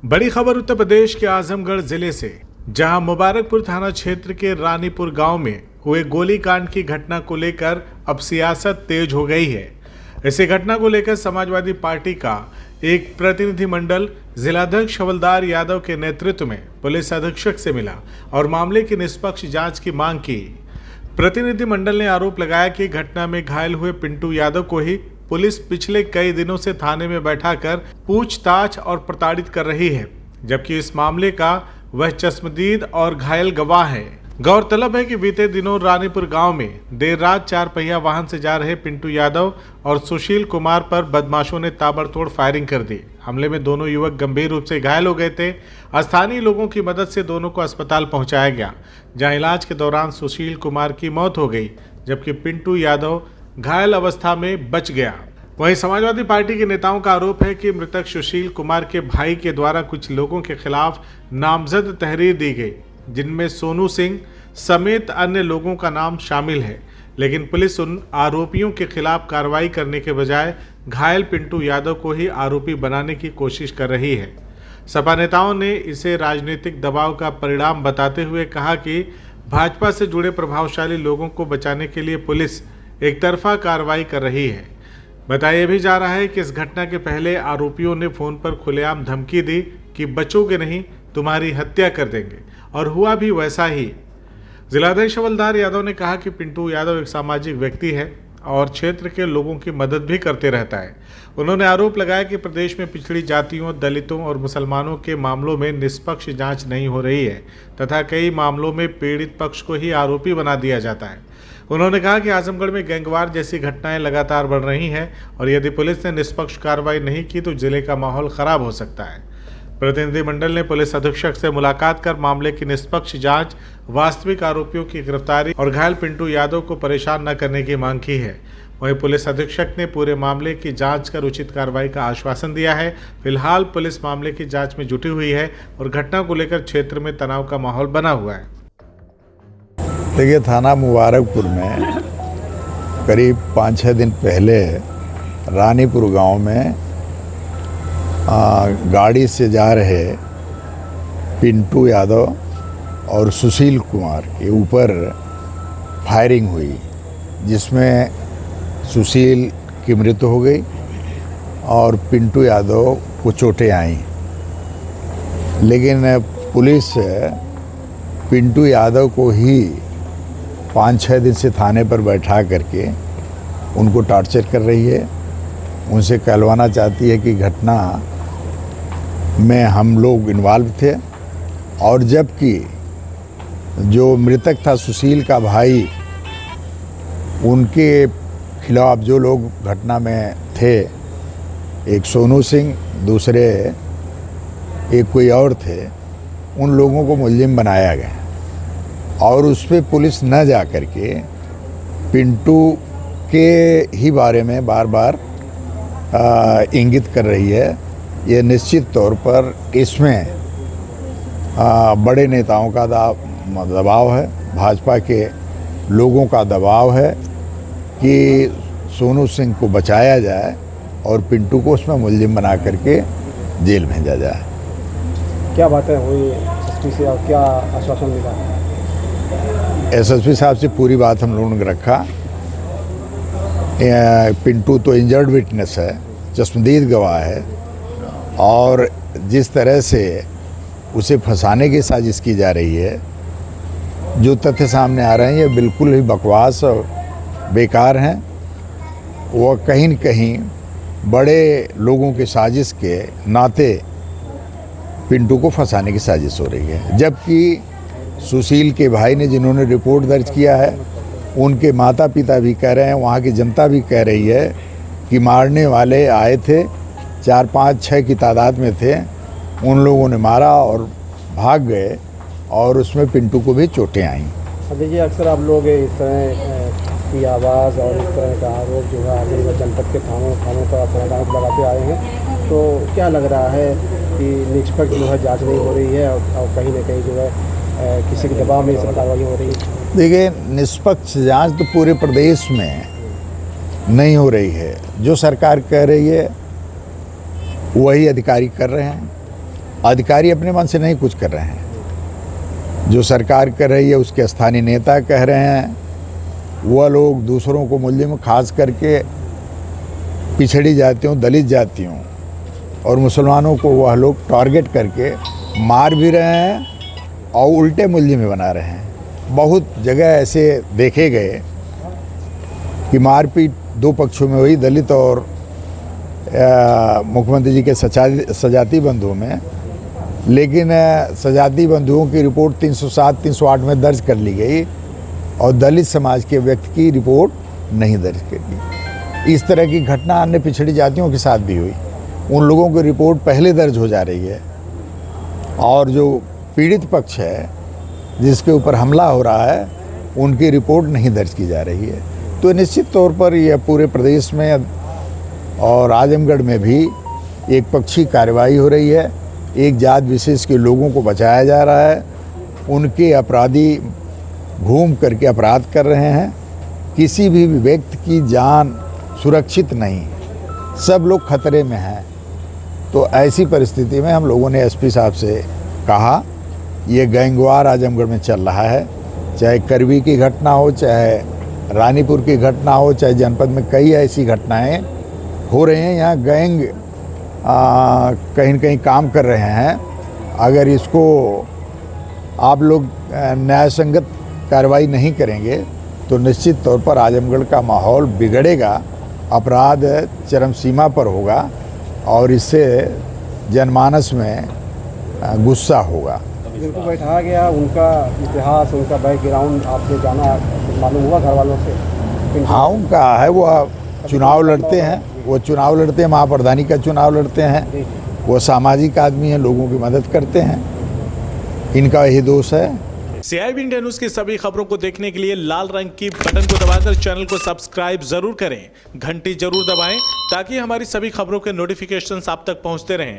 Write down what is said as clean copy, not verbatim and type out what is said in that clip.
बड़ी खबर उत्तर प्रदेश के आजमगढ़ जिले से, जहां मुबारकपुर थाना क्षेत्र के रानीपुर गांव में हुए गोलीकांड की घटना को लेकर अब सियासत तेज हो गई है। इसी घटना को लेकर समाजवादी पार्टी का एक प्रतिनिधिमंडल जिलाध्यक्ष हवलदार यादव के नेतृत्व में पुलिस अधीक्षक से मिला और मामले की निष्पक्ष जांच की मांग की। प्रतिनिधिमंडल ने आरोप लगाया कि घटना में घायल हुए पिंटू यादव को ही पुलिस पिछले कई दिनों से थाने में बैठाकर पूछताछ और प्रताड़ित कर रही है, जबकि इस मामले का वह चश्मदीद और घायल गवाह है। गौरतलब है कि बीते दिनों रानीपुर गांव में देर रात 4 पहिया वाहन से जा रहे पिंटू यादव और सुशील कुमार पर बदमाशों ने ताबड़तोड़ फायरिंग कर दी। हमले में दोनों युवक गंभीर रूप से घायल हो गए थे। स्थानीय लोगों की मदद से दोनों को अस्पताल पहुंचाया गया, जहां इलाज के दौरान सुशील कुमार की मौत हो गई, जबकि पिंटू यादव घायल अवस्था में बच गया। वहीं समाजवादी पार्टी के नेताओं का आरोप है कि मृतक सुशील कुमार के भाई के द्वारा कुछ लोगों के खिलाफ नामजद तहरीर दी गई, जिनमें सोनू सिंह समेत अन्य लोगों का नाम शामिल है, लेकिन पुलिस उन आरोपियों के खिलाफ कार्रवाई करने के बजाय घायल पिंटू यादव को ही आरोपी बनाने की कोशिश कर रही है। सपा नेताओं ने इसे राजनीतिक दबाव का परिणाम बताते हुए कहा कि भाजपा से जुड़े प्रभावशाली लोगों को बचाने के लिए पुलिस एक तरफा कार्रवाई कर रही है। बताया भी जा रहा है कि इस घटना के पहले आरोपियों ने फोन पर खुलेआम धमकी दी कि बचोगे नहीं, तुम्हारी हत्या कर देंगे, और हुआ भी वैसा ही। जिलाध्यक्ष हवलदार यादव ने कहा कि पिंटू यादव एक सामाजिक व्यक्ति है और क्षेत्र के लोगों की मदद भी करते रहता है। उन्होंने आरोप लगाया कि प्रदेश में पिछड़ी जातियों, दलितों और मुसलमानों के मामलों में निष्पक्ष जांच नहीं हो रही है तथा कई मामलों में पीड़ित पक्ष को ही आरोपी बना दिया जाता है। उन्होंने कहा कि आजमगढ़ में गैंगवार जैसी घटनाएं लगातार बढ़ रही हैं और यदि पुलिस ने निष्पक्ष कार्रवाई नहीं की तो जिले का माहौल खराब हो सकता है। प्रतिनिधिमंडल ने पुलिस अधीक्षक से मुलाकात कर मामले की निष्पक्ष जांच, वास्तविक आरोपियों की गिरफ्तारी और घायल पिंटू यादव को परेशान न करने की मांग की है। वहीं पुलिस अधीक्षक ने पूरे मामले की जांच कर उचित कार्रवाई का आश्वासन दिया है। फिलहाल पुलिस मामले की जांच में जुटी हुई है और घटना को लेकर क्षेत्र में तनाव का माहौल बना हुआ है। देखिए, थाना मुबारकपुर में करीब 5-6 दिन पहले रानीपुर गांव में गाड़ी से जा रहे पिंटू यादव और सुशील कुमार के ऊपर फायरिंग हुई, जिसमें सुशील की मृत्यु हो गई और पिंटू यादव को चोटें आईं। लेकिन पुलिस पिंटू यादव को ही 5-6 दिन से थाने पर बैठा करके उनको टॉर्चर कर रही है। उनसे कहलवाना चाहती है कि घटना में हम लोग इन्वॉल्व थे, और जबकि जो मृतक था सुशील का भाई, उनके खिलाफ जो लोग घटना में थे, एक सोनू सिंह, दूसरे एक कोई और थे, उन लोगों को मुलजिम बनाया गया और उस पर पुलिस न जा कर के पिंटू के ही बारे में बार बार इंगित कर रही है। ये निश्चित तौर पर इसमें बड़े नेताओं का दबाव है, भाजपा के लोगों का दबाव है कि सोनू सिंह को बचाया जाए और पिंटू को उसमें मुलजिम बना करके जेल भेजा जाए। क्या बातें हुई एसपी से और क्या आश्वासन मिला? एसएसपी साहब से पूरी बात हम लोगों ने रखा। पिंटू तो इंजर्ड विटनेस है, चश्मदीद गवाह है, और जिस तरह से उसे फंसाने की साजिश की जा रही है, जो तथ्य सामने आ रहे हैं, ये बिल्कुल ही बकवास और बेकार हैं। वो कहीं न कहीं बड़े लोगों की साजिश के नाते पिंटू को फंसाने की साजिश हो रही है। जबकि सुशील के भाई ने, जिन्होंने रिपोर्ट दर्ज किया है, उनके माता पिता भी कह रहे हैं, वहाँ की जनता भी कह रही है कि मारने वाले आए थे, 4-5-6 की तादाद में थे, उन लोगों ने मारा और भाग गए और उसमें पिंटू को भी चोटें आईं। देखिए, अक्सर आप लोग इस तरह की आवाज़ और इस तरह का आरोप जो है आजमगढ़ जनपद के थानों पर लगाते आए हैं, तो क्या लग रहा है कि निष्पक्ष जो है जाँच नहीं हो रही है और कहीं ना कहीं जो है किसी के दबाव में सब कार्रवाई हो रही है? देखिए, निष्पक्ष जांच तो पूरे प्रदेश में नहीं हो रही है। जो सरकार कह रही है वही अधिकारी कर रहे हैं। अधिकारी अपने मन से नहीं कुछ कर रहे हैं। जो सरकार कर रही है उसके स्थानीय नेता कह रहे हैं, वह लोग दूसरों को मुल्जिम खास करके पिछड़ी जातियों, दलित जातियों और मुसलमानों को वह लोग टारगेट करके मार भी रहे हैं और उल्टे मुल्जिम बना रहे हैं। बहुत जगह ऐसे देखे गए कि मारपीट दो पक्षों में हुई, दलित और मुख्यमंत्री जी के सजाती बंधुओं में, लेकिन सजाती बंधुओं की रिपोर्ट 307, 308 में दर्ज कर ली गई और दलित समाज के व्यक्ति की रिपोर्ट नहीं दर्ज कर गई। इस तरह की घटना अन्य पिछड़ी जातियों के साथ भी हुई। उन लोगों की रिपोर्ट पहले दर्ज हो जा रही है और जो पीड़ित पक्ष है जिसके ऊपर हमला हो रहा है उनकी रिपोर्ट नहीं दर्ज की जा रही है। तो निश्चित तौर पर यह पूरे प्रदेश में और आजमगढ़ में भी एक पक्षी कार्रवाई हो रही है। एक जात विशेष के लोगों को बचाया जा रहा है, उनके अपराधी घूम करके अपराध कर रहे हैं। किसी भी व्यक्ति की जान सुरक्षित नहीं, सब लोग खतरे में हैं। तो ऐसी परिस्थिति में हम लोगों ने एसपी साहब से कहा, ये गैंगवार आजमगढ़ में चल रहा है, चाहे करवी की घटना हो, चाहे रानीपुर की घटना हो, चाहे जनपद में कई ऐसी घटनाएं हो रही हैं। यहाँ गैंग कहीं न कहीं काम कर रहे हैं। अगर इसको आप लोग न्याय संगत कार्रवाई नहीं करेंगे तो निश्चित तौर पर आजमगढ़ का माहौल बिगड़ेगा, अपराध चरम सीमा पर होगा और इससे जनमानस में गुस्सा होगा। जिनको बैठाया गया उनका इतिहास, उनका बैकग्राउंड आपने जाना, मालूम हुआ घर वालों से? हाँ, उनका है, वो चुनाव लड़ते हैं, महाप्रधानी का चुनाव लड़ते हैं। वो सामाजिक आदमी हैं, लोगों की मदद करते हैं, इनका यही दोष है। CIB इंडिया न्यूज की सभी खबरों को देखने के लिए लाल रंग की बटन को दबाकर चैनल को सब्सक्राइब जरूर करें, घंटी जरूर दबाएं ताकि हमारी सभी खबरों के नोटिफिकेशंस आप तक पहुंचते रहें।